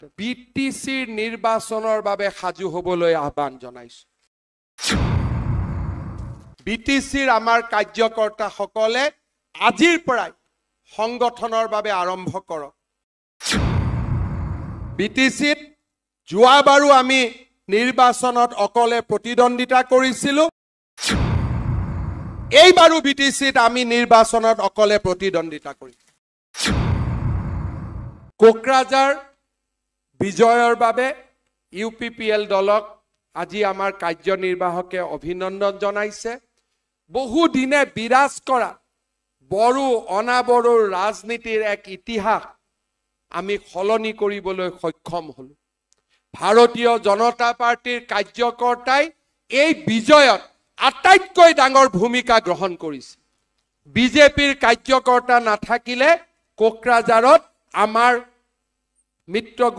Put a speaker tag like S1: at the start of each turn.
S1: বিটিচিৰ নিৰ্বাচনৰ বাবে সাজু হ'বলৈ আহ্বান জনাইছো বিটিচিৰ আমাৰ কাৰ্যকৰ্তাসকলে আজিৰ পৰাই সংগঠনৰ বাবে আৰম্ভ কৰক বিটিচিত যোৱাবাৰো আমি নিৰ্বাচনত অকলে প্ৰতিদ্বন্দ্বিতা কৰিছিলো এইবাৰো বিটিচিত আমি নিৰ্বাচনত অকলে প্ৰতিদ্বন্দ্বিতা কৰিম কোকৰাঝাৰ বিজয়ৰ বাবে ইউপিপিএল দলক আজি আমাৰ কাৰ্যনিৰ্বাহকে অভিনন্দন জনাইছে বহু দিনে বিৰাজ কৰা বড়ো অনাবড়োৰ ৰাজনীতিৰ এক ইতিহাস আমি সলনি কৰিবলৈ সক্ষম হলো ভাৰতীয় জনতা পাৰ্টিৰ কাৰ্যকৰ্তাই এই বিজয়ত আটাইতকৈ ডাঙৰ ভূমিকা গ্ৰহণ কৰিছে বিজেপিৰ কাৰ্যকৰ্তা নাথাকিলে কোকৰাঝাৰত আমাৰ মিত্ৰ